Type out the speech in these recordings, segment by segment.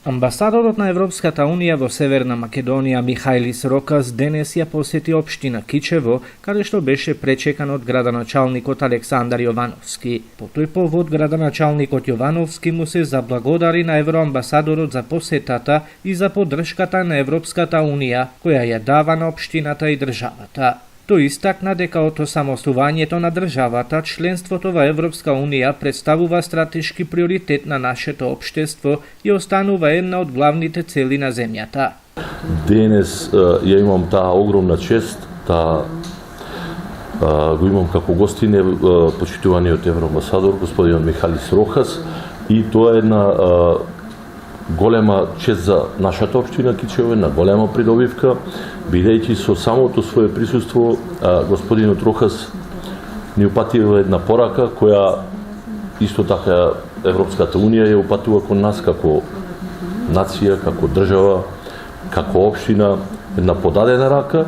Амбасадорот на Европската Унија во Северна Македонија Михајлис Рокас денес ја посети општина Кичево, каде што беше пречекан од градоначалникот Александар Јовановски. По тој повод градоначалникот Јовановски му се заблагодари на евроамбасадорот за посетата и за поддршката на Европската Унија, која ја дава на општината и државата. Тој истакна дека од осамостувањето на државата, членството во Европска Унија представува стратешки приоритет на нашето општество и останува една од главните цели на земјата. Денес ја имам таа огромна чест да го имам како гостине почитуваниот евроамбасадор господин Михајлис Рокас, и тоа е една голема чест за нашата општина Кичево, една голема придобивка, бидејќи со самото свое присуство господинот Рокас ни упатила една порака која исто така Европската Унија ја упатува кон нас како нација, како држава, како општина, една подадена рака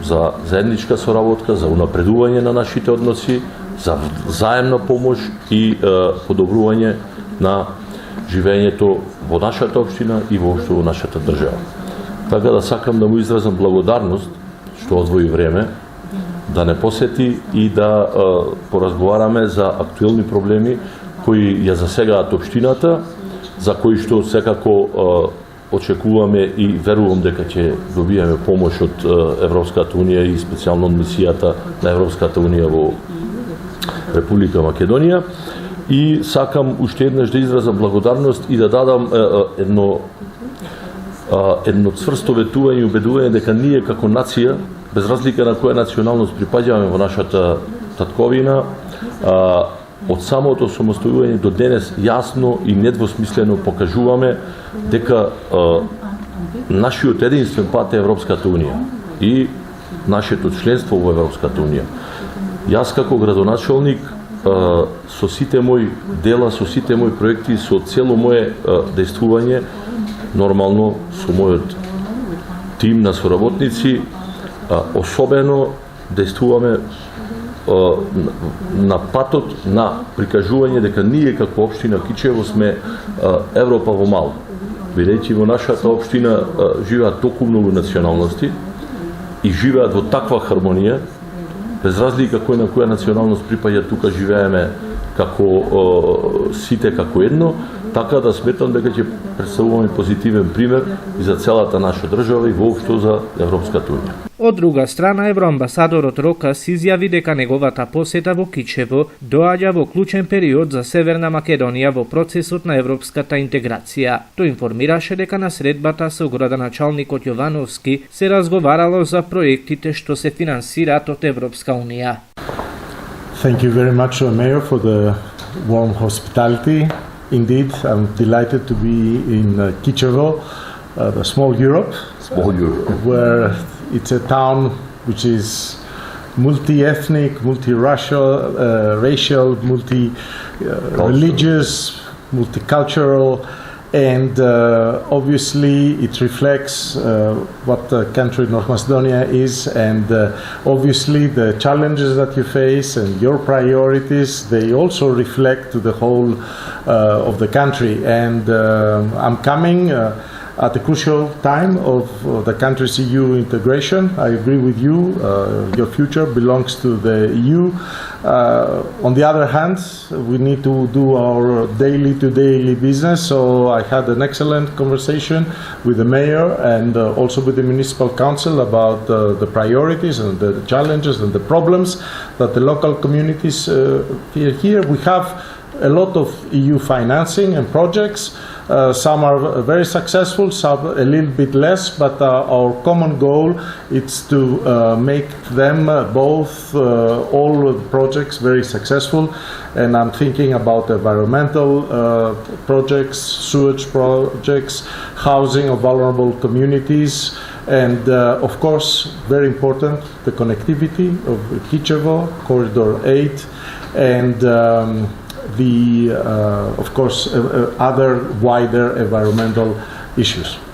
за заедничка соработка, за унапредување на нашите односи, за заемна помош и подобрување на живењето во нашата општина и воопшто во нашата држава. Така да сакам да му изразам благодарност што одвои време да не посети и да поразговараме за актуелни проблеми кои ја засегаат општината, за кои што секако очекуваме и верувам дека ќе добиеме помош од Европската Унија и специјално од мисијата на Европската Унија во Република Македонија. И сакам уште еднаш да изразам благодарност и да дадам едно цврсто ветување и убедување дека ние како нација, без разлика на која националност припаѓаме во нашата татковина, од самото самостојување до денес јасно и недвосмислено покажуваме дека нашиот единствен пат е Европската Унија и нашето членство во Европската Унија. Јас како градоначалник со сите мои дела, со сите мои проекти, со цело мое дејствување, нормално со мојот тим на соработници, особено дејствуваме на патот на прикажување дека ние како општина Кичево сме Европа во мало. Бидејќи во нашата општина живеат толку многу националности и живеат во таква хармонија, без разлика кој на која националност припаѓа, тука живееме како сите како едно, така да сметам дека ќе представуваме позитивен пример и за целата наша држава и воопшто за Европската Унија. Од друга страна, евроамбасадорот Рокас изјави дека неговата посета во Кичево доаѓа во клучен период за Северна Македонија во процесот на европската интеграција. Тој информираше дека на средбата со градоначалникот Јовановски се разговарало за проектите што се финансираат од Европска Унија. Thank you very much, Mayor, for the warm hospitality. Indeed, I'm delighted to be in Kičevo, the small Europe, where it's a town which is multi-ethnic, multi-racial, multi-religious, multicultural, and obviously it reflects what the country North Macedonia is, and obviously the challenges that you face and your priorities, they also reflect to the whole of the country. And I'm coming at a crucial time of the country's EU integration. I agree with you, your future belongs to the EU. On the other hand, we need to do our daily business, so I had an excellent conversation with the mayor and also with the municipal council about the priorities and the challenges and the problems that the local communities here. We have a lot of EU financing and projects. Some are very successful, some a little bit less, but our common goal is to make them both, all the projects, very successful. And I'm thinking about environmental projects, sewage projects, housing of vulnerable communities, and of course, very important, the connectivity of Kičevo, Corridor 8, and of course, other wider environmental issues.